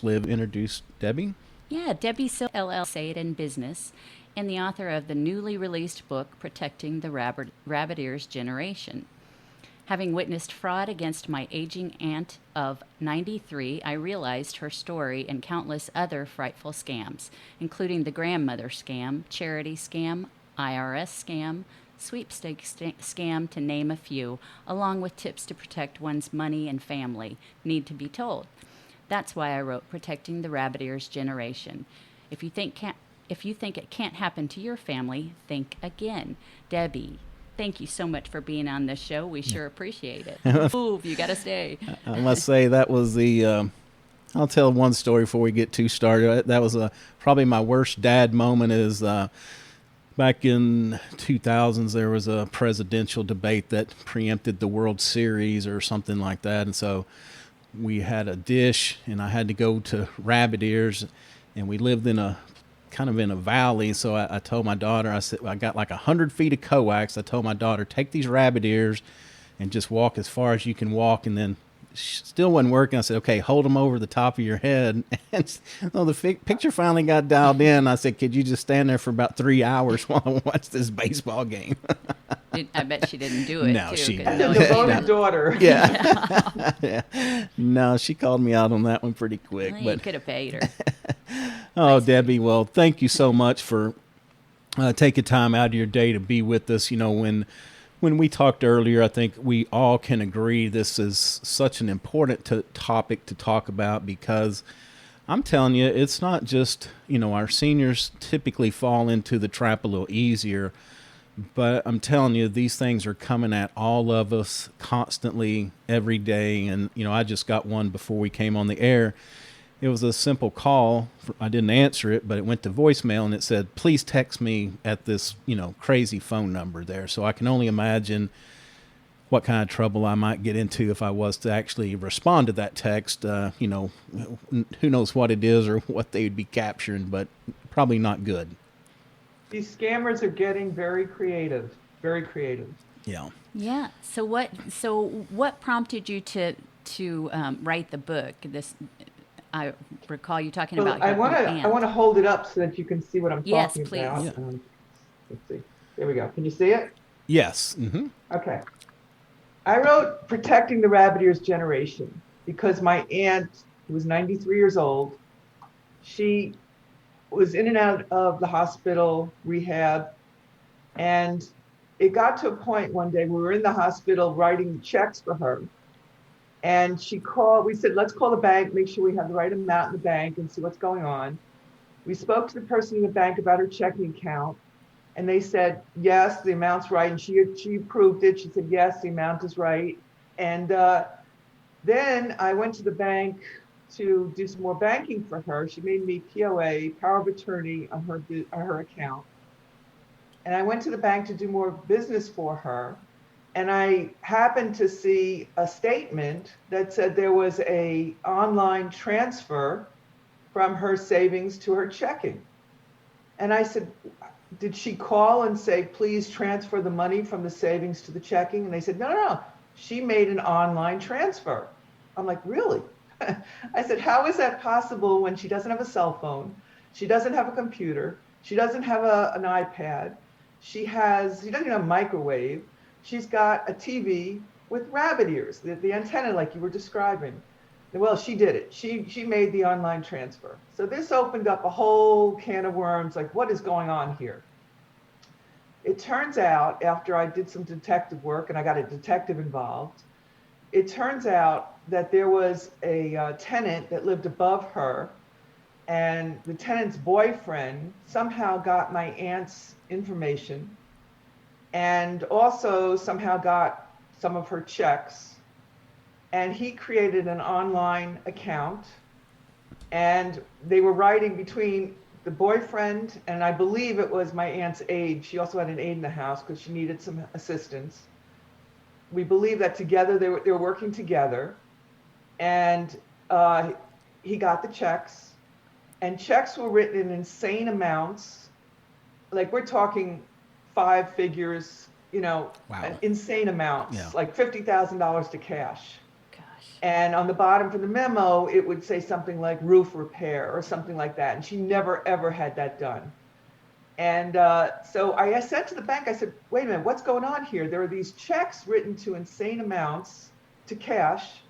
Live introduce Debbie. Yeah, Debbie Silverman, LL, Say It in Business, and the author of the newly released book, Protecting the Rabbiteers Generation. Having witnessed fraud against my aging aunt of 93, I realized her story and countless other frightful scams, including the grandmother scam, charity scam, IRS scam, sweepstakes scam, to name a few, along with tips to protect one's money and family, need to be told. That's why I wrote Protecting the Rabbiteers Generation. If you think can't, if you think it can't happen to your family, think again. Debbie, thank you so much for being on this show. We sure appreciate it. Move, you gotta stay. I must say that was the. I'll tell one story before we get too started. That was probably my worst dad moment. Is back in 2000s there was a presidential debate that preempted the World Series or something like that, and so we had a dish, and I had to go to Rabbit Ears, and we lived in a kind of in a valley. So I told my daughter, I said, I got like 100 feet of coax. I told my daughter, take these Rabbit Ears and just walk as far as you can walk. And then still wasn't working. I said, okay, hold them over the top of your head. And so the picture finally got dialed in. I said, could you just stand there for about 3 hours while I watch this baseball game? I bet she didn't do it. No, too, she 'cause didn't. That's a devoted daughter. Yeah. Yeah. No, she called me out on that one pretty quick. Well, you But could have paid her. oh, Debbie, well, thank you so much for taking time out of your day to be with us. You know, when we talked earlier, I think we all can agree this is such an important topic to talk about, because I'm telling you, it's not just, our seniors typically fall into the trap a little easier, but I'm telling you, these things are coming at all of us constantly every day. And, I just got one before we came on the air. It was a simple call. I didn't answer it, but it went to voicemail, and it said, please text me at this, crazy phone number there. So I can only imagine what kind of trouble I might get into if I was to actually respond to that text. Who knows what it is or what they would be capturing, but probably not good. These scammers are getting very creative, very creative. Yeah. Yeah. So what prompted you to write the book? I recall you talking Well, about I your want to aunt. I want to hold it up so that you can see what I'm Yes, talking please. about. Yeah. Let's see. There we go. Can you see it? Yes. Mm-hmm. Okay. I wrote Protecting the Rabbiteers Generation because my aunt, who was 93 years old, she was in and out of the hospital, rehab, and it got to a point one day we were in the hospital writing checks for her. And we said, let's call the bank, make sure we have the right amount in the bank and see what's going on. We spoke to the person in the bank about her checking account, and they said, yes, the amount's right. And she approved it. She said, yes, the amount is right. And then I went to the bank to do some more banking for her. She made me POA, power of attorney, on her account. And I went to the bank to do more business for her. And I happened to see a statement that said there was a online transfer from her savings to her checking. And I said, did she call and say, please transfer the money from the savings to the checking? And they said, no. She made an online transfer. I'm like, really? I said, how is that possible when she doesn't have a cell phone? She doesn't have a computer. She doesn't have an iPad. She doesn't even have a microwave. She's got a TV with rabbit ears, the antenna like you were describing. Well, she did it. She made the online transfer. So this opened up a whole can of worms, like what is going on here? It turns out, after I did some detective work and I got a detective involved, it turns out that there was a tenant that lived above her, and the tenant's boyfriend somehow got my aunt's information and also somehow got some of her checks. And he created an online account, and they were writing between the boyfriend, and I believe it was my aunt's aide. She also had an aide in the house because she needed some assistance. We believe that together they were working together, and he got the checks, and checks were written in insane amounts. Like we're talking 5 figures, Wow. insane amounts, Yeah. like $50,000 to cash. Gosh. And on the bottom for the memo, it would say something like roof repair or something like that. And she never, ever had that done. And so I said to the bank, I said, wait a minute, what's going on here? There are these checks written to insane amounts to cash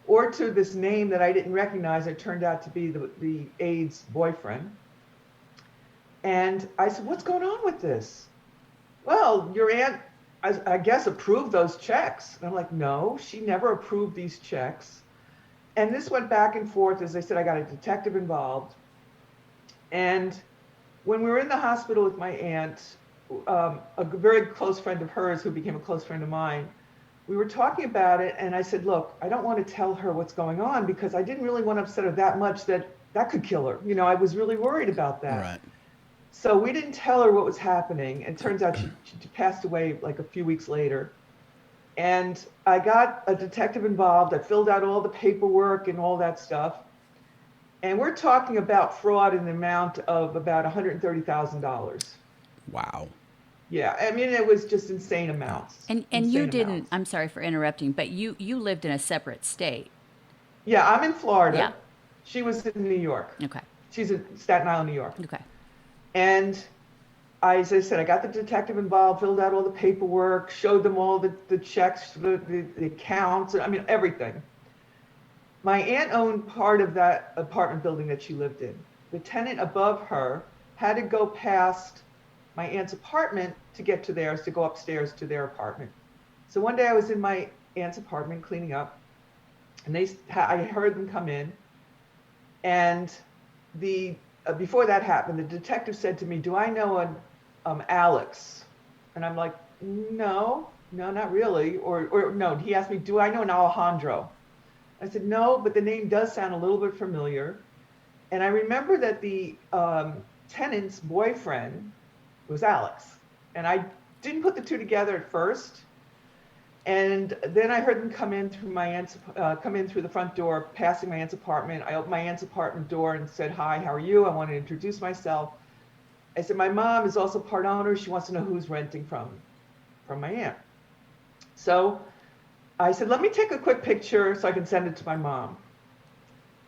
or to this name that I didn't recognize. It turned out to be the aide's boyfriend. And I said, what's going on with this? Well, your aunt, I guess, approved those checks. And I'm like, no, she never approved these checks. And this went back and forth. As I said, I got a detective involved. And when we were in the hospital with my aunt, a very close friend of hers who became a close friend of mine, we were talking about it. And I said, look, I don't want to tell her what's going on because I didn't really want to upset her that much that could kill her. You know, I was really worried about that. Right. So we didn't tell her what was happening. And it turns out she passed away like a few weeks later. And I got a detective involved. I filled out all the paperwork and all that stuff. And we're talking about fraud in the amount of about $130,000. Wow. Yeah, I mean, it was just insane amounts. And you didn't, I'm sorry for interrupting, but you lived in a separate state. Yeah, I'm in Florida. Yeah. She was in New York. Okay. She's in Staten Island, New York. Okay. And as I said, I got the detective involved, filled out all the paperwork, showed them all the checks, the accounts, I mean, everything. My aunt owned part of that apartment building that she lived in. The tenant above her had to go past my aunt's apartment to get to theirs, to go upstairs to their apartment. So one day I was in my aunt's apartment cleaning up, and I heard them come in. And before that happened, the detective said to me, do I know an Alex? And I'm like, no, not really. Or no, he asked me, do I know an Alejandro? I said, no, but the name does sound a little bit familiar. And I remember that the tenant's boyfriend was Alex. And I didn't put the two together at first. And then I heard them come in through the front door, passing my aunt's apartment. I opened my aunt's apartment door and said, hi, how are you? I want to introduce myself. I said, my mom is also part owner. She wants to know who's renting from my aunt. So I said, let me take a quick picture so I can send it to my mom.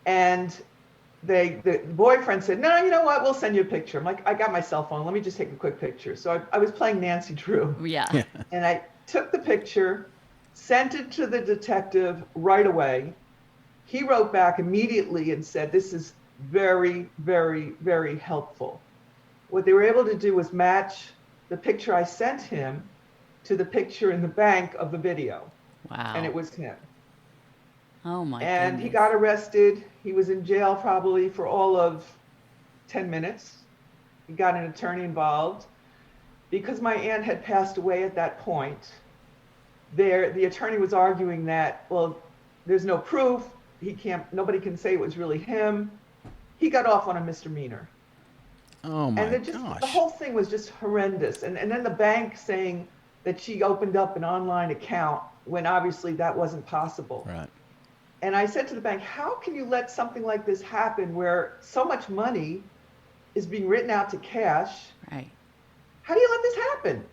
And the boyfriend said, no, you know what? We'll send you a picture. I'm like, I got my cell phone. Let me just take a quick picture. So I was playing Nancy Drew. Yeah. And I took the picture, sent it to the detective right away. He wrote back immediately and said, this is very, very, very helpful. What they were able to do was match the picture I sent him to the picture in the bank of the video. Wow. And it was him. Oh my And goodness. he got arrested. He was in jail probably for all of 10 minutes. He got an attorney involved. Because my aunt had passed away at that point, the attorney was arguing that, well, there's no proof. Nobody can say it was really him. He got off on a misdemeanor. Oh my And gosh. the whole thing was just horrendous. And then the bank saying that she opened up an online account when obviously that wasn't possible. Right. And I said to the bank, how can you let something like this happen where so much money is being written out to cash? Right. How do you let this happen?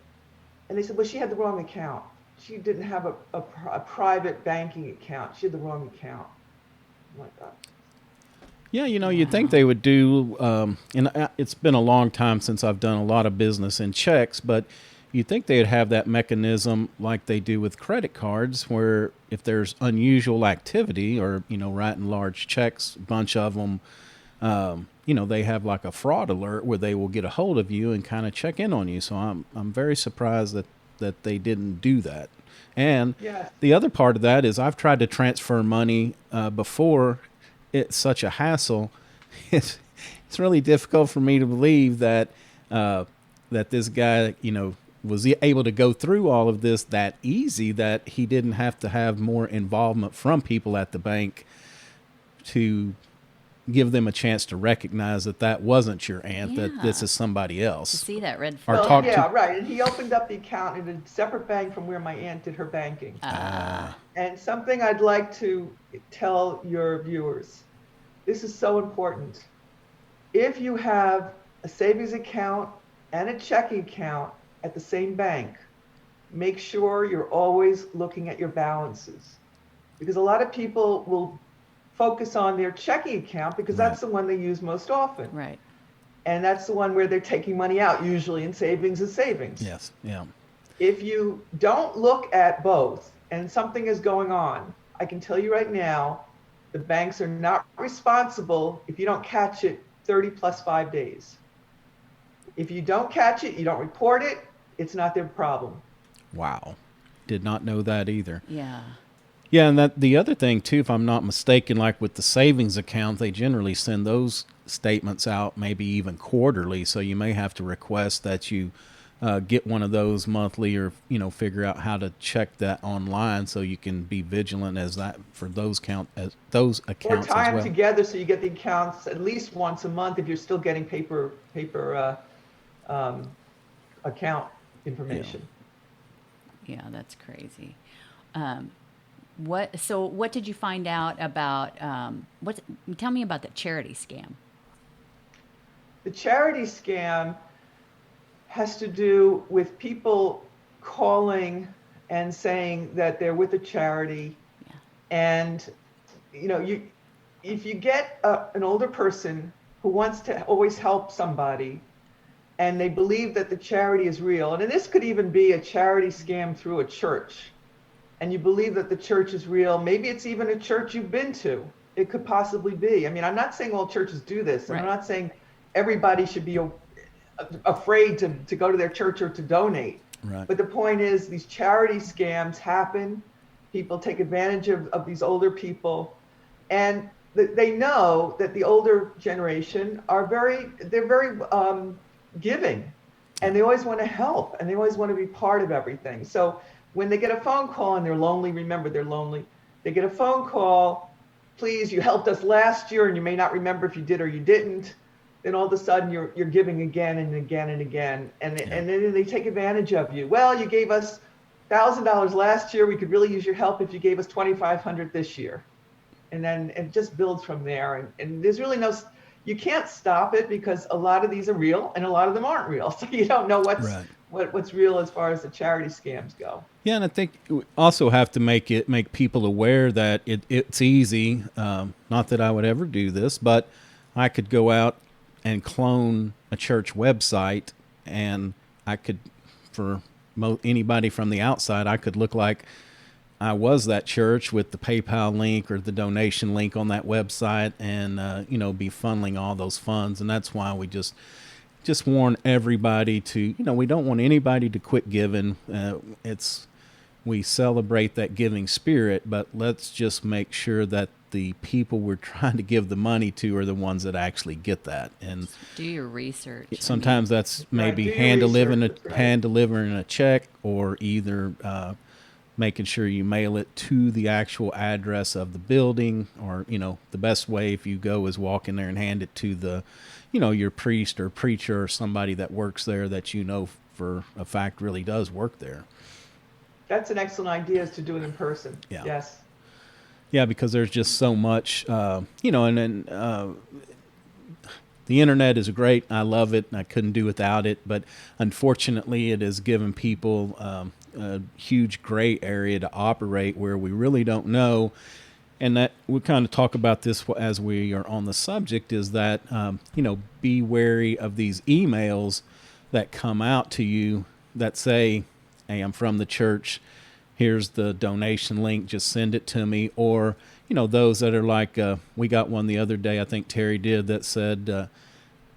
And they said, well, she had the wrong account. She didn't have a private banking account. She had the wrong account. I'm like, oh. Yeah, you'd think they would do, and it's been a long time since I've done a lot of business in checks, but you'd think they'd have that mechanism like they do with credit cards, where if there's unusual activity or, writing large checks, a bunch of them, they have like a fraud alert where they will get a hold of you and kind of check in on you. So I'm very surprised that they didn't do that. And Yes. the other part of that is I've tried to transfer money before. It's such a hassle. It's really difficult for me to believe that this guy, was able to go through all of this that easy, that he didn't have to have more involvement from people at the bank to give them a chance to recognize that wasn't your aunt, that this is somebody To else. see that red Or flag. talk Yeah, to- right. And he opened up the account in a separate bank from where my aunt did her banking. And something I'd like to tell your viewers, this is so important. If you have a savings account and a checking account at the same bank, make sure you're always looking at your balances. because a lot of people will focus on their checking account because Right. that's the one they use most often. Right. And that's the one where they're taking money out, usually in savings is savings. Yes. Yeah. If you don't look at both and something is going on, I can tell you right now, the banks are not responsible if you don't catch it 30 plus 5 days. If you don't catch it, you don't report it, it's not their problem. Wow. Did not know that either. Yeah. Yeah, and that the other thing too, if I'm not mistaken, like with the savings account, they generally send those statements out maybe even quarterly. So you may have to request that you get one of those monthly, or figure out how to check that online so you can be vigilant as that for those Or accounts tie as them well. together so you get the accounts at least once a month if you're still getting paper um, account information. Yeah, that's crazy. What did you find out about tell me about the charity scam. The charity scam has to do with people calling and saying that they're with a charity. Yeah. And if you get an older person who wants to always help somebody and they believe that the charity is real, and this could even be a charity scam through a church, and you believe that the church is real, maybe it's even a church you've been to. It could possibly be. I mean, I'm not saying all churches do this, and Right. I'm not saying everybody should be afraid to go to their church or to donate. Right. But the point is, these charity scams happen. People take advantage of these older people, and they know that the older generation they're very giving, and they always want to help, and they always want to be part of everything. So when they get a phone call and they're lonely, remember they're lonely. They get a phone call, please, you helped us last year, and you may not remember if you did or you didn't. Then all of a sudden you're giving again and again and again, and then they take advantage of you. Well, you gave us $1,000 last year. We could really use your help if you gave us $2,500 this year, and then it just builds from there. And there's really you can't stop it because a lot of these are real and a lot of them aren't real. So you don't know Right. what's real as far as the charity scams go. Yeah, and I think we also have to make people aware that it's easy. Not that I would ever do this, but I could go out and clone a church website, and I could, for anybody from the outside, I could look like I was that church with the PayPal link or the donation link on that website, and be funneling all those funds. And that's why we just warn everybody to, we don't want anybody to quit giving. We celebrate that giving spirit, but let's just make sure that the people we're trying to give the money to are the ones that actually get that. And Do your research. sometimes that's maybe do your hand research, that's right. delivering a check, or either making sure you mail it to the actual address of the building, or the best way if you go is walk in there and hand it to the your priest or preacher or somebody that works there that for a fact really does work there. That's an excellent idea, is to do it in person. Yeah. Yes. Yeah, because there's just so much, and then the internet is great. I love it. I couldn't do without it. But unfortunately, it has given people a huge gray area to operate where we really don't know. And that we kind of talk about this as we are on the subject, is that, be wary of these emails that come out to you that say, hey, I'm from the church. Here's the donation link, just send it to me. Or, those that are like, we got one the other day, I think Terry did, that said,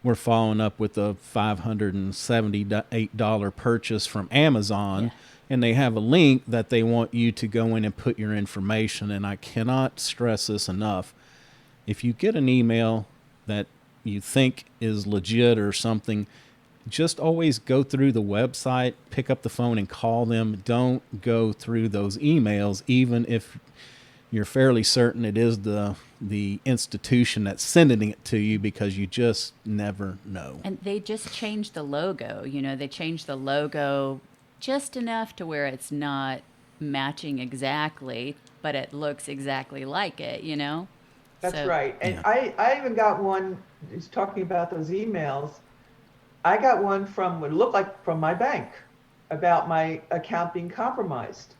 we're following up with a $578 purchase from Amazon. Yeah. And they have a link that they want you to go in and put your information. And I cannot stress this enough. If you get an email that you think is legit or something, just always go through the website, pick up the phone and call them. Don't go through those emails, even if you're fairly certain it is the institution that's sending it to you, because you just never know. And they just changed the logo. They changed the logo just enough to where it's not matching exactly, but it looks exactly like it, That's So- right. And Yeah. I even got one, just talking about those emails. I got one from what looked like from my bank about my account being compromised.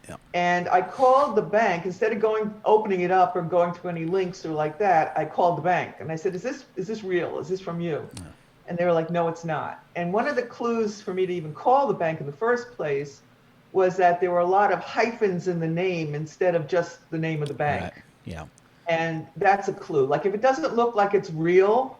Yeah. And I called the bank instead of opening it up or going to any links or like that. I called the bank and I said, "Is this real? Is this from you?" Yeah. And they were like, "No, it's not." And one of the clues for me to even call the bank in the first place was that there were a lot of hyphens in the name instead of just the name of the bank. Right. Yeah. And that's a clue. Like if it doesn't look like it's real,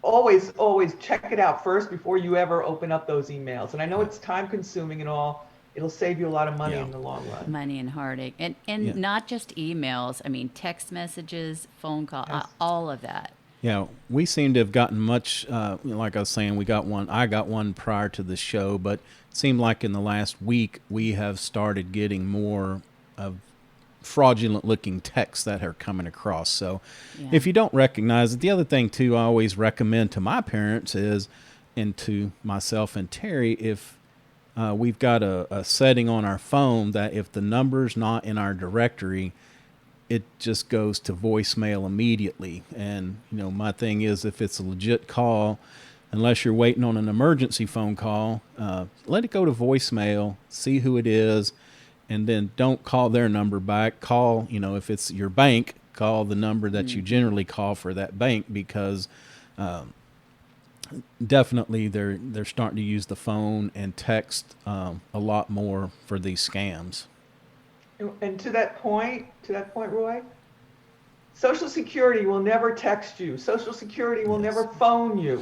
always check it out first before you ever open up those emails. And I know it's time consuming and all. It'll save you a lot of money Yeah. in the long run. Money and heartache. And Yeah. not just emails. I mean, text messages, phone call, Yes. all of that. Yeah, we seem to have gotten much. Like I was saying, we got one. I got one prior to the show, but it seemed like in the last week we have started getting more of fraudulent-looking texts that are coming across. So, Yeah. if you don't recognize it, the other thing too, I always recommend to my parents is, and to myself and Terry, if we've got a setting on our phone that if the number's not in our directory, it just goes to voicemail immediately. And, my thing is if it's a legit call, unless you're waiting on an emergency phone call, let it go to voicemail, see who it is, and then don't call their number back. Call, if it's your bank, call the number that you generally call for that bank, because definitely they're starting to use the phone and text a lot more for these scams. And to that point, Roy, Social Security will never text you. Social Security will Yes. never phone you.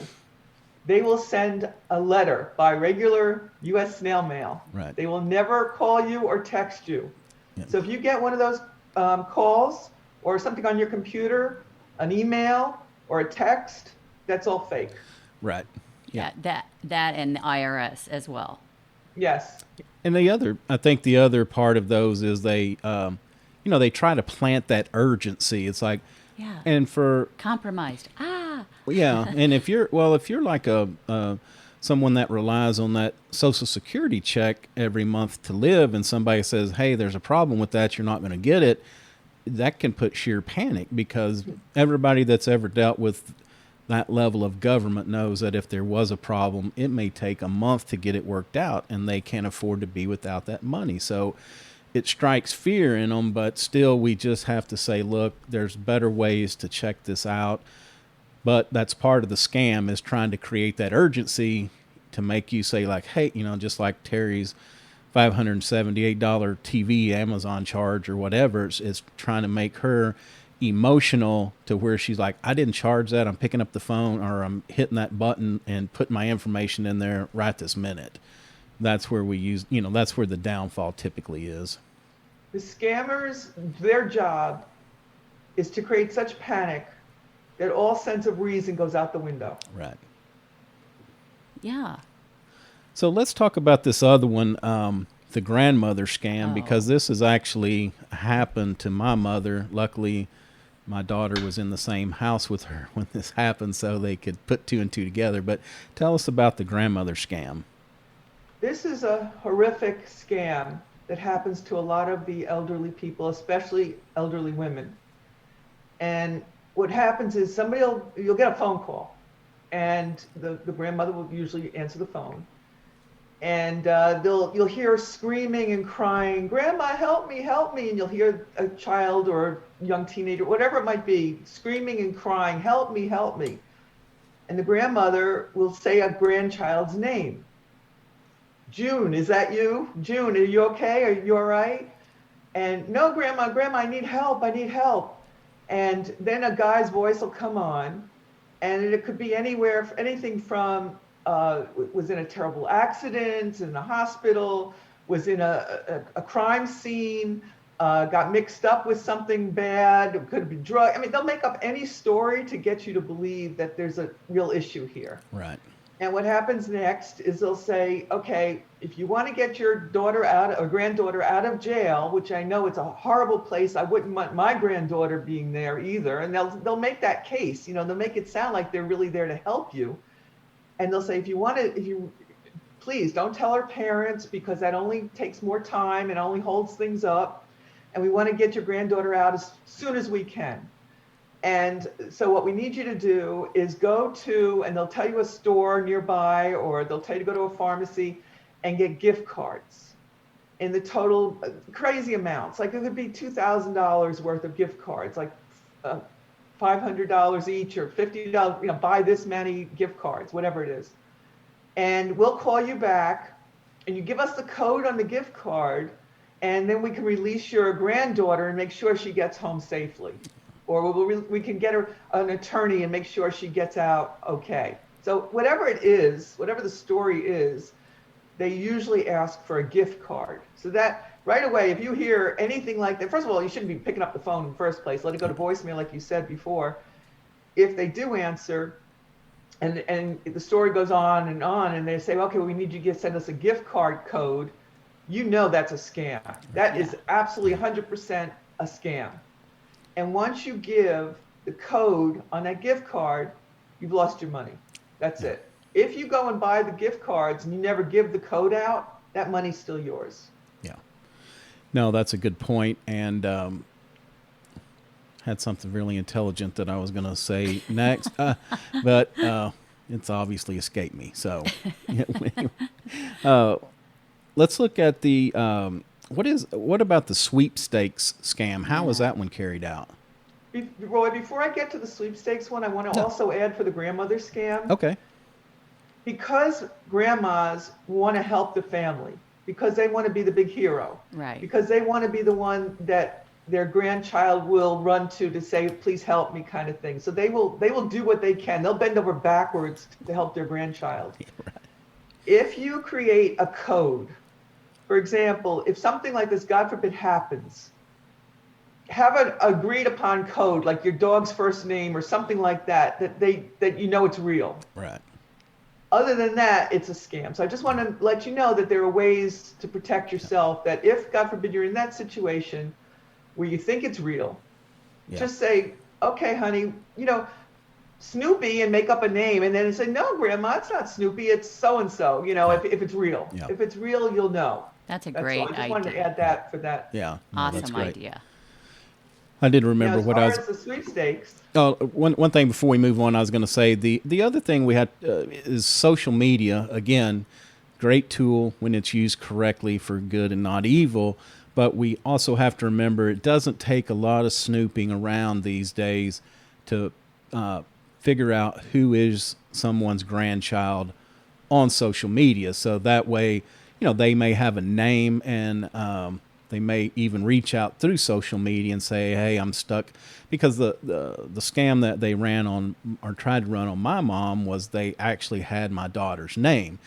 They will send a letter by regular U.S. snail mail. Right. They will never call you or text you. Yeah. So if you get one of those calls or something on your computer, an email or a text, that's all fake. Right. Yeah, that and the IRS as well. Yes. And I think the other part of those is they try to plant that urgency. It's like, Yeah. and for, Compromised. yeah. And if you're like someone that relies on that Social Security check every month to live, and somebody says, "Hey, there's a problem with that, you're not going to get it," that can put sheer panic, because everybody that's ever dealt with that level of government knows that if there was a problem, it may take a month to get it worked out, and they can't afford to be without that money. So it strikes fear in them, but still we just have to say, look, there's better ways to check this out. But that's part of the scam, is trying to create that urgency to make you say, like, hey, just like Terry's $578 TV Amazon charge or whatever, it's trying to make her emotional to where she's like, I didn't charge that, I'm picking up the phone, or I'm hitting that button and putting my information in there right this minute. That's where that's where the downfall typically is. The scammers, their job is to create such panic that all sense of reason goes out the window. Right. Yeah. So let's talk about this other one, the grandmother scam, Oh. because this has actually happened to my mother. Luckily, my daughter was in the same house with her when this happened, so they could put two and two together. But tell us about the grandmother scam. This is a horrific scam that happens to a lot of the elderly people, especially elderly women. And what happens is you'll get a phone call, and the grandmother will usually answer the phone. And you'll hear screaming and crying, "Grandma, help me, help me." And you'll hear a child or a young teenager, whatever it might be, screaming and crying, "Help me, help me." And the grandmother will say a grandchild's name. "June, is that you? June, are you okay? Are you all right?" And, "No, grandma, I need help, I need help." And then a guy's voice will come on, and it could be anything from was in a terrible accident, in a hospital, was in a crime scene, got mixed up with something bad, it could have been drug. I mean, they'll make up any story to get you to believe that there's a real issue here. Right. And what happens next is they'll say, "Okay, if you want to get your daughter out or granddaughter out of jail," which I know it's a horrible place. I wouldn't want my granddaughter being there either. And they'll make that case. They'll make it sound like they're really there to help you. And they'll say, please don't tell her parents, because that only takes more time and only holds things up. And we want to get your granddaughter out as soon as we can. And so what we need you to do is go to, and they'll tell you a store nearby, or they'll tell you to go to a pharmacy and get gift cards. in the total crazy amounts. Like it could be $2,000 worth of gift cards, like $500 each or $50, buy this many gift cards, whatever it is. And we'll call you back and you give us the code on the gift card, and then we can release your granddaughter and make sure she gets home safely. Or we can get her an attorney and make sure she gets out okay. So whatever it is, whatever the story is, they usually ask for a gift card. So that right away, if you hear anything like that, first of all, you shouldn't be picking up the phone in the first place. Let it go to voicemail, like you said before. If they do answer, and the story goes on, and they say, okay, well, we need you to send us a gift card code, that's a scam. That is absolutely 100% a scam. And once you give the code on that gift card, you've lost your money. That's it. If you go and buy the gift cards and you never give the code out, that money's still yours. Yeah. No, that's a good point. And had something really intelligent that I was going to say next, but it's obviously escaped me. So let's look at the what about the sweepstakes scam? How was that one carried out? Roy, before I get to the sweepstakes one, I want to also add for the grandmother scam. Okay. Because grandmas want to help the family, because they want to be the big hero, right? Because they want to be the one that their grandchild will run to say, please help me, kind of thing. So they will do what they can. They'll bend over backwards to help their grandchild. Yeah, right. If you create a code, for example, if something like this, God forbid, happens, have an agreed upon code, like your dog's first name or something like that it's real. Right. Other than that, it's a scam. So I just want to let you know that there are ways to protect yourself, that if, God forbid, you're in that situation where you think it's real, just say, okay, honey, Snoopy, and make up a name, and then say, no, Grandma, it's not Snoopy, it's so-and-so, if it's real. Yeah. If it's real, you'll know. That's a great idea. I just wanted to add that for that. Yeah. No, awesome idea. I did remember what I was. As far as the sweepstakes. Oh, one thing before we move on, I was going to say the other thing we had is social media. Again, great tool when it's used correctly for good and not evil. But we also have to remember it doesn't take a lot of snooping around these days to figure out who is someone's grandchild on social media. So that way, they may have a name, and they may even reach out through social media and say, hey, I'm stuck. Because the scam that they ran on, or tried to run on my mom, was they actually had my daughter's name.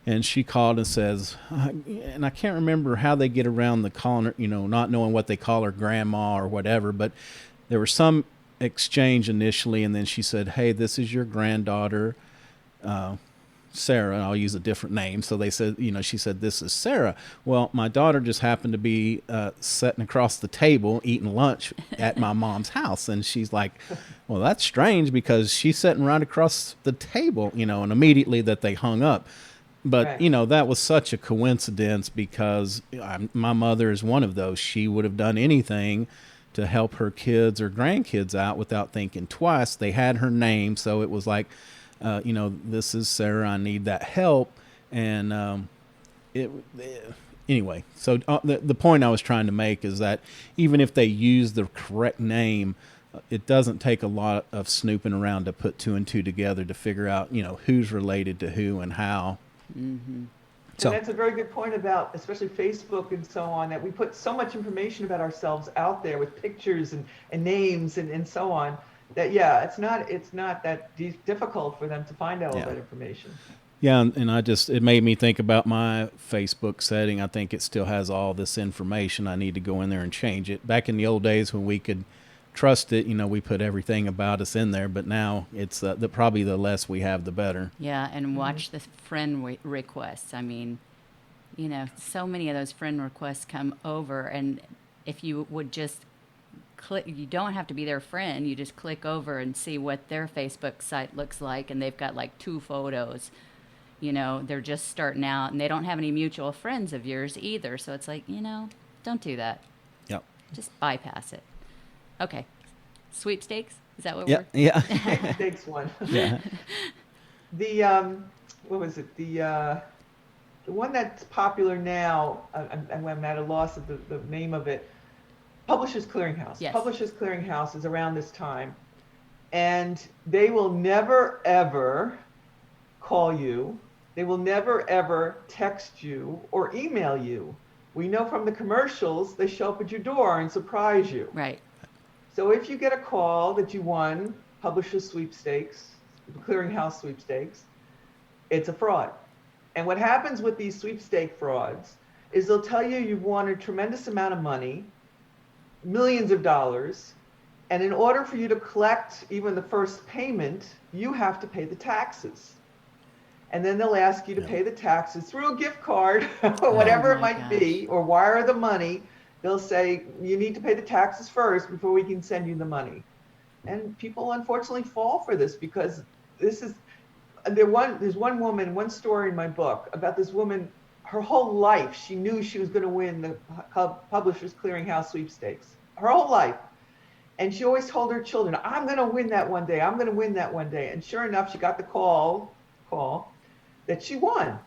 And she called and says, and I can't remember how they get around the calling her, not knowing what they call her, grandma or whatever, but there was some exchange initially, and then she said, hey, this is your granddaughter, Sarah, and I'll use a different name. So they said, she said, this is Sarah. Well, my daughter just happened to be sitting across the table eating lunch at my mom's house. And she's like, well, that's strange, because she's sitting right across the table, and immediately that they hung up. But, right. That was such a coincidence, because my mother is one of those. She would have done anything to help her kids or grandkids out without thinking twice. They had her name, so it was like, this is Sarah, I need that help. And anyway, so the point I was trying to make is that even if they use the correct name, it doesn't take a lot of snooping around to put two and two together to figure out, who's related to who and how. Mm-hmm. So, and that's a very good point about, especially Facebook and so on, that we put so much information about ourselves out there with pictures and names and so on, that it's not that difficult for them to find out all that information. Yeah, and it made me think about my Facebook setting. I think it still has all this information. I need to go in there and change it. Back in the old days when we could trust it, we put everything about us in there, but now it's probably the less we have, the better. Yeah, and watch the friend requests. I mean, so many of those friend requests come over, and if you would just click, you don't have to be their friend, you just click over and see what their Facebook site looks like, and they've got like 2 photos. They're just starting out, and they don't have any mutual friends of yours either, so it's like, don't do that. Yep. Just bypass it. Okay. Sweepstakes? Is that what we're... Yeah. Sweepstakes one. Yeah. The, what was it? The The one that's popular now, I'm at a loss of the name of it, Publishers Clearinghouse. Yes. Publishers Clearinghouse is around this time. And they will never, ever call you. They will never, ever text you or email you. We know from the commercials, they show up at your door and surprise you. Right. So if you get a call that you won Publishers Sweepstakes, Clearinghouse Sweepstakes, it's a fraud. And what happens with these sweepstake frauds is they'll tell you you've won a tremendous amount of money, millions of dollars, and in order for you to collect even the first payment, you have to pay the taxes. And then they'll ask you to pay the taxes through a gift card or whatever it might be, or wire the money. They'll say, you need to pay the taxes first before we can send you the money. And people unfortunately fall for this because this is, there's one woman, one story in my book about this woman, her whole life, she knew she was going to win the Publishers Clearinghouse Sweepstakes, her whole life. And she always told her children, I'm going to win that one day. I'm going to win that one day. And sure enough, she got the call that she won.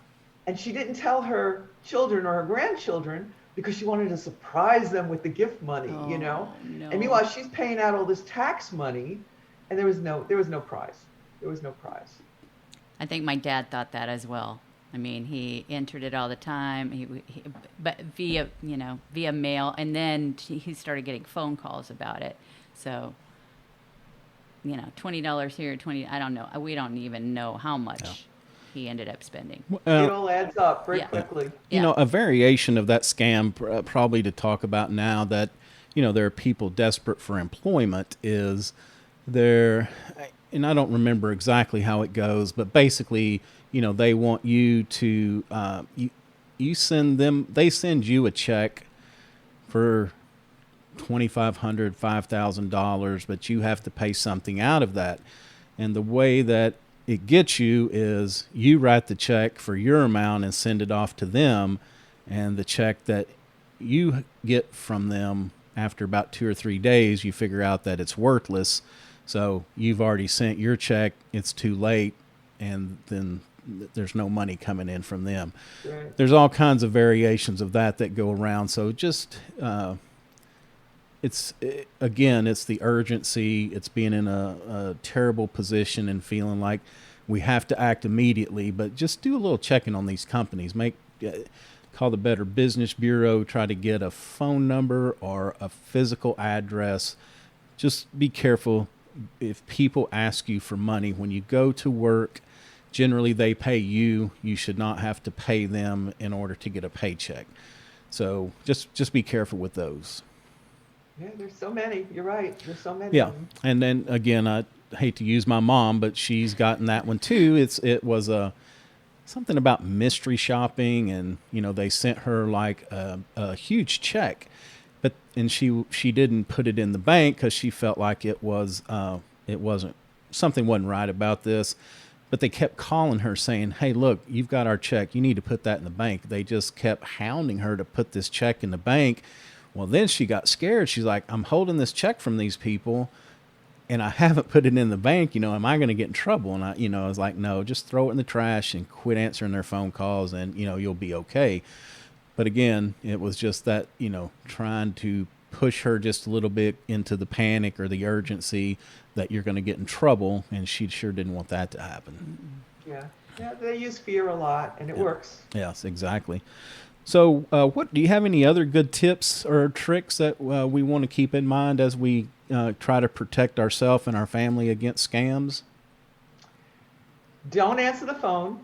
And she didn't tell her children or her grandchildren because she wanted to surprise them with the gift money, you know? No. And meanwhile, she's paying out all this tax money and there was no prize. There was no prize. I think my dad thought that as well. I mean, he entered it all the time, but via mail, and then he started getting phone calls about it. So, $20 here, I don't know. We don't even know how much he ended up spending. It all adds up very quickly. A variation of that scam, probably to talk about now that, there are people desperate for employment is and I don't remember exactly how it goes, but basically, they want you to, they send you a check for $2,500, $5,000, but you have to pay something out of that. And the way that it gets you is you write the check for your amount and send it off to them. And the check that you get from them after about 2 or 3 days, you figure out that it's worthless. So you've already sent your check, it's too late, and then there's no money coming in from them. Right. There's all kinds of variations of that go around. So just, it's the urgency. It's being in a terrible position and feeling like we have to act immediately, but just do a little checking on these companies. Call the Better Business Bureau, try to get a phone number or a physical address. Just be careful. If people ask you for money when you go to work, generally they pay you. You should not have to pay them in order to get a paycheck. So just be careful with those. Yeah, there's so many. You're right. There's so many. Yeah, and then again, I hate to use my mom, but she's gotten that one too. It was something about mystery shopping, and they sent her like a huge check. And she didn't put it in the bank because she felt like it wasn't something wasn't right about this. But they kept calling her saying, hey, look, you've got our check. You need to put that in the bank. They just kept hounding her to put this check in the bank. Well, then she got scared. She's like, I'm holding this check from these people and I haven't put it in the bank. Am I going to get in trouble? And I was like, no, just throw it in the trash and quit answering their phone calls and, you'll be okay. But again, it was just that, trying to push her just a little bit into the panic or the urgency that you're going to get in trouble. And she sure didn't want that to happen. Yeah. Yeah. They use fear a lot and it works. Yes, exactly. So do you have any other good tips or tricks that we want to keep in mind as we try to protect ourselves and our family against scams? Don't answer the phone.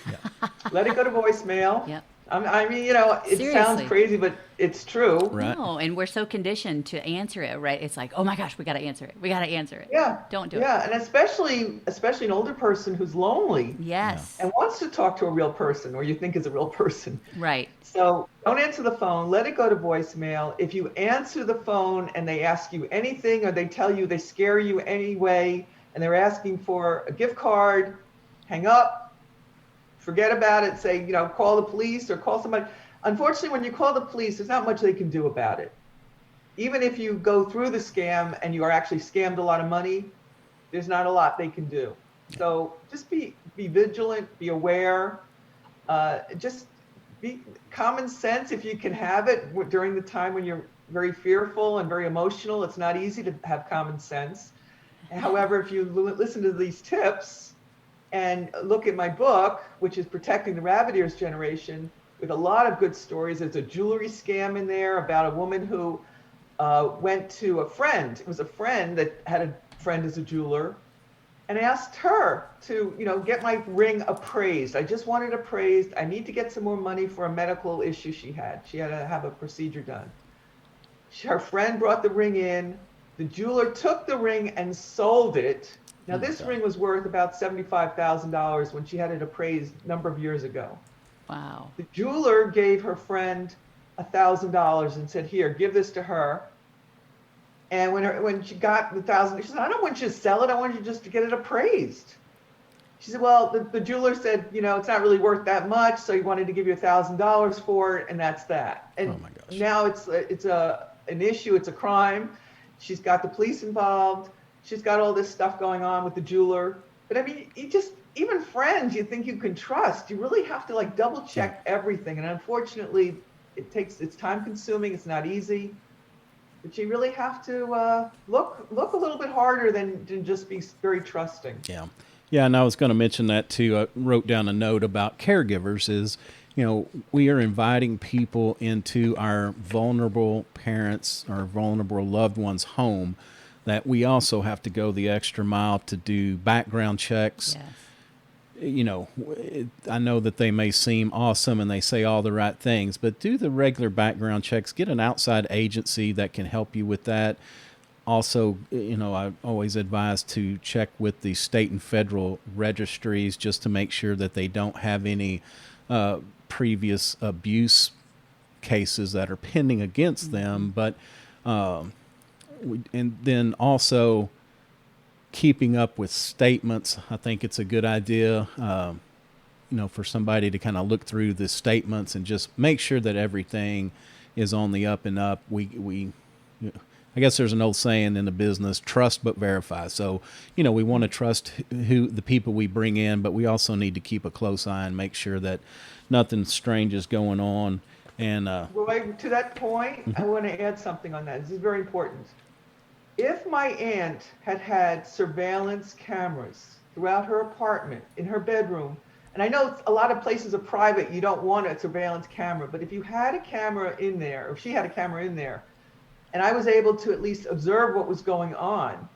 Yeah. Let it go to voicemail. Yep. I mean, it Seriously. sounds crazy, but it's true. Right. No, and we're so conditioned to answer it, right? It's like, oh my gosh, we got to answer it. We got to answer it. Yeah. Don't do it. Yeah, and especially an older person who's lonely Yes. and wants to talk to a real person or you think is a real person. Right. So don't answer the phone. Let it go to voicemail. If you answer the phone and they ask you anything or they tell you, they scare you anyway, and they're asking for a gift card, hang up. Forget about it. Say, call the police or call somebody. Unfortunately, when you call the police, there's not much they can do about it. Even if you go through the scam and you are actually scammed a lot of money, there's not a lot they can do. So just be vigilant, be aware. Just common sense, if you can have it during the time when you're very fearful and very emotional, it's not easy to have common sense. However, if you listen to these tips and look at my book, which is Protecting the Rabbit Ears Generation, with a lot of good stories. There's a jewelry scam in there about a woman who went to a friend. It was a friend that had a friend as a jeweler, and asked her to, get my ring appraised. I just want it appraised. I need to get some more money for a medical issue she had. She had to have a procedure done. Her friend brought the ring in. The jeweler took the ring and sold it. Now, this ring was worth about $75,000 when she had it appraised a number of years ago. Wow. The jeweler gave her friend $1,000 and said, "Here, give this to her." And when she got the $1,000, she said, "I don't want you to sell it. I want you just to get it appraised." She said, "Well, the jeweler said, it's not really worth that much, so he wanted to give you $1,000 for it, and that's that." And Oh my gosh. now it's an issue. It's a crime. She's got the police involved. She's got all this stuff going on with the jeweler. But I mean, even friends you think you can trust, you really have to double check everything. And unfortunately, it's time consuming. It's not easy. But you really have to look a little bit harder than just be very trusting. Yeah. Yeah, and I was going to mention that too. I wrote down a note about caregivers is, we are inviting people into our vulnerable parents or vulnerable loved ones' home, that we also have to go the extra mile to do background checks. Yes. I know that they may seem awesome and they say all the right things, but do the regular background checks. Get an outside agency that can help you with that. Also, I always advise to check with the state and federal registries just to make sure that they don't have any previous abuse cases that are pending against them. But and then also keeping up with statements. I think it's a good idea, for somebody to kind of look through the statements and just make sure that everything is on the up and up. I guess there's an old saying in the business, trust but verify. So, we want to trust the people we bring in, but we also need to keep a close eye and make sure that nothing strange is going on. And Roy, to that point, I want to add something on that. This is very important. If my aunt had surveillance cameras throughout her apartment, in her bedroom, and I know a lot of places are private, you don't want a surveillance camera, but if you had a camera in there, or she had a camera in there, and I was able to at least observe what was going on,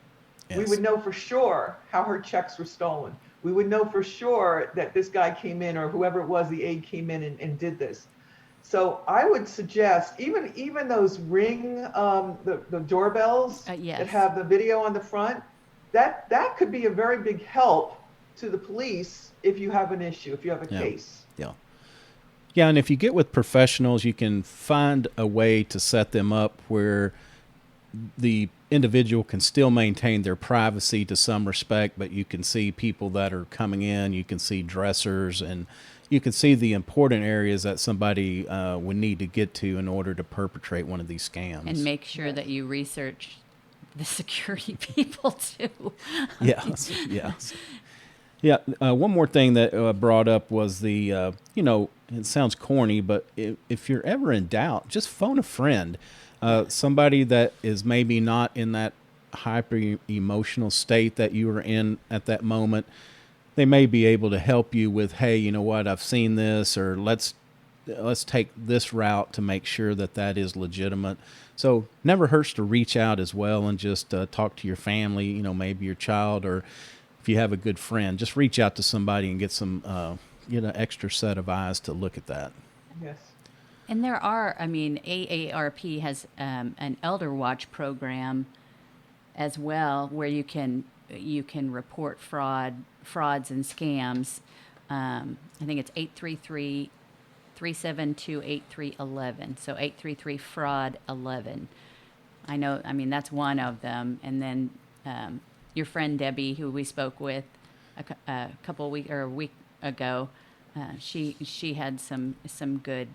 we would know for sure how her checks were stolen. We would know for sure that this guy came in, or whoever it was, the aide came in and did this. So I would suggest even those Ring, the doorbells Yes. that have the video on the front, that could be a very big help to the police if you have an issue, if you have a case. Yeah. Yeah, and if you get with professionals, you can find a way to set them up where the individual can still maintain their privacy to some respect, but you can see people that are coming in, you can see dressers, and you can see the important areas that somebody would need to get to in order to perpetrate one of these scams. And make sure that you research the security people too. Yes, yes. Yeah, one more thing that brought up was the, it sounds corny, but if you're ever in doubt, just phone a friend. Somebody that is maybe not in that hyper emotional state that you were in at that moment. They may be able to help you with, hey, you know what, I've seen this, or let's take this route to make sure that is legitimate. So never hurts to reach out as well and just talk to your family, maybe your child, or if you have a good friend, just reach out to somebody and get some, get an extra set of eyes to look at that. Yes. And there are, AARP has an Elder Watch program as well, where you can report frauds and scams. I think it's 833-372-8311. So 833-FRAUD-11. I know, that's one of them. And then your friend Debbie, who we spoke with a week ago, she had some good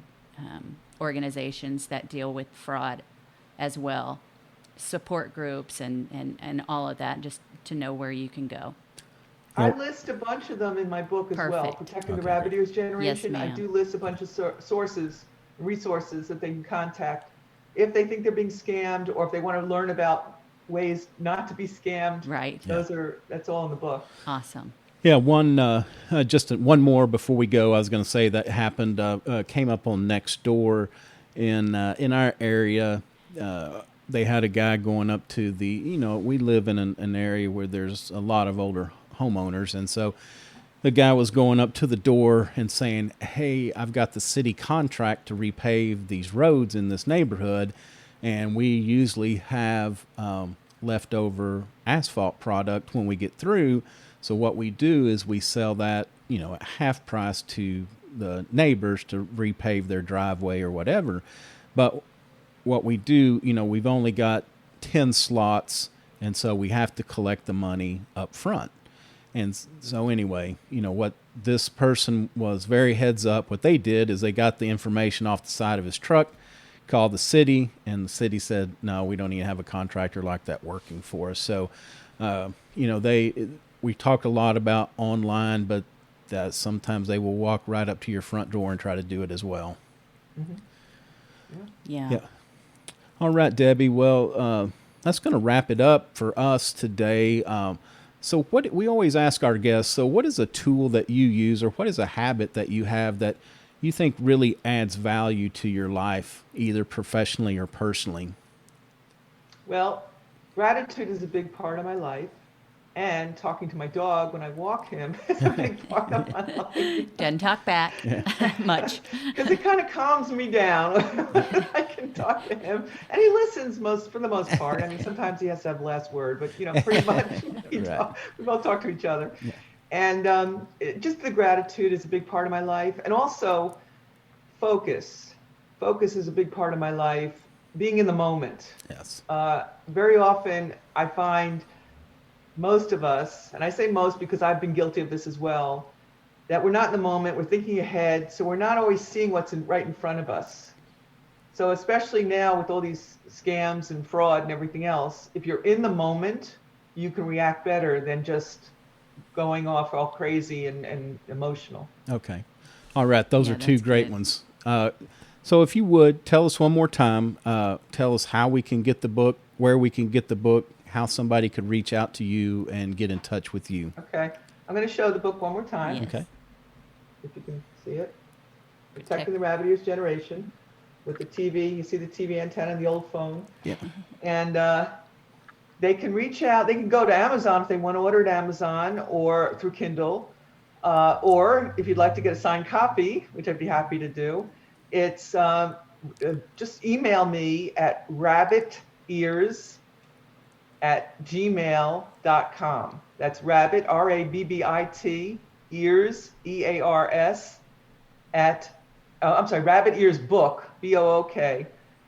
organizations that deal with fraud as well, support groups and all of that, just to know where you can go. I list a bunch of them in my book as well. Perfect. Protecting the Okay, Rabbit great. Ears Generation. Yes, I ma'am. do list a bunch of resources that they can contact if they think they're being scammed, or if they want to learn about ways not to be scammed. Right. That's all in the book. Awesome. Yeah, one more before we go. I was going to say that happened, came up on Nextdoor in our area. They had a guy going up to we live in an area where there's a lot of older homeowners. And so the guy was going up to the door and saying, "Hey, I've got the city contract to repave these roads in this neighborhood. And we usually have leftover asphalt product when we get through. So what we do is we sell that, at half price to the neighbors to repave their driveway or whatever. But what we do, we've only got 10 slots, and so we have to collect the money up front." And so anyway, what this person was very heads up. What they did is they got the information off the side of his truck, called the city, and the city said, "No, we don't even have a contractor like that working for us." So, we talk a lot about online, but that sometimes they will walk right up to your front door and try to do it as well. Mm-hmm. Yeah. All right, Debbie. Well, that's going to wrap it up for us today. So what we always ask our guests, so what is a tool that you use, or what is a habit that you have that you think really adds value to your life, either professionally or personally? Well, gratitude is a big part of my life, and talking to my dog when I walk him is a big part of my life. Doesn't talk back much. Because it kind of calms me down. I can talk to him, and he listens for the most part. I mean, sometimes he has to have the last word, but pretty much we both talk to each other. Yeah. And just the gratitude is a big part of my life, and also focus. Focus is a big part of my life. Being in the moment. Yes. Very often, I find most of us, and I say most because I've been guilty of this as well, that we're not in the moment, we're thinking ahead, so we're not always seeing what's right in front of us. So especially now with all these scams and fraud and everything else, if you're in the moment, you can react better than just going off all crazy and emotional. Okay. All right. Those are two great good. ones. So if you would, tell us one more time, tell us how we can get the book, where we can get the book, how somebody could reach out to you and get in touch with you. Okay. I'm going to show the book one more time. Yes. Okay. If you can see it. Protecting the Rabbit Ears Generation. With the TV, you see the TV antenna and the old phone. Yeah. And they can reach out. They can go to Amazon if they want to order at Amazon or through Kindle. Or if you'd like to get a signed copy, which I'd be happy to do, it's just email me at rabbitears@gmail.com. That's rabbit, RABBIT, ears, EARS, Rabbitearsbook, BOOK,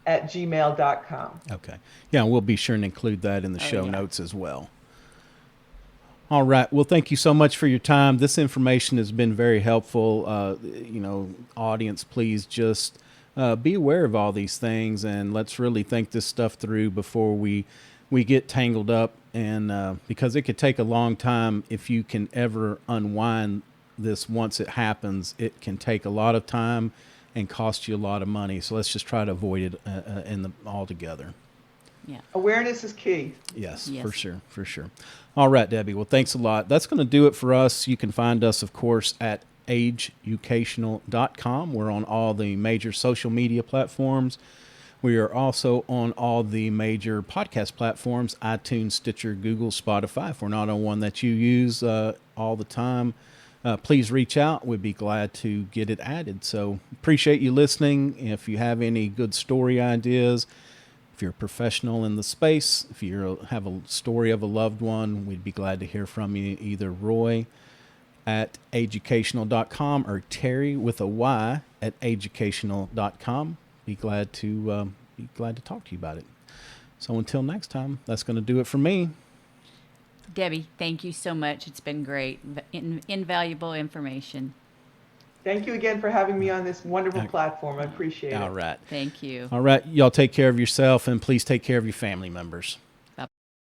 @gmail.com. Okay. Yeah, we'll be sure and include that in the show notes as well. All right. Well, thank you so much for your time. This information has been very helpful. Audience, please just be aware of all these things, and let's really think this stuff through before we get tangled up. And because it could take a long time if you can ever unwind this once it happens, it can take a lot of time and cost you a lot of money. So let's just try to avoid it altogether. Yeah. Awareness is key. Yes, for sure. All right, Debbie. Well, thanks a lot. That's going to do it for us. You can find us, of course, at ageeducational.com. We're on all the major social media platforms. We are also on all the major podcast platforms, iTunes, Stitcher, Google, Spotify. If we're not on one that you use all the time, please reach out. We'd be glad to get it added. So appreciate you listening. If you have any good story ideas, if you're a professional in the space, if you have a story of a loved one, we'd be glad to hear from you, either Roy at ageeducational.com or Terry with a Y at ageeducational.com. Be glad to talk to you about it. So until next time, that's going to do it for me. Debbie, thank you so much. It's been great. Invaluable information. Thank you again for having me on this wonderful platform. I appreciate it. All right. Thank you. All right. Y'all take care of yourself, and please take care of your family members.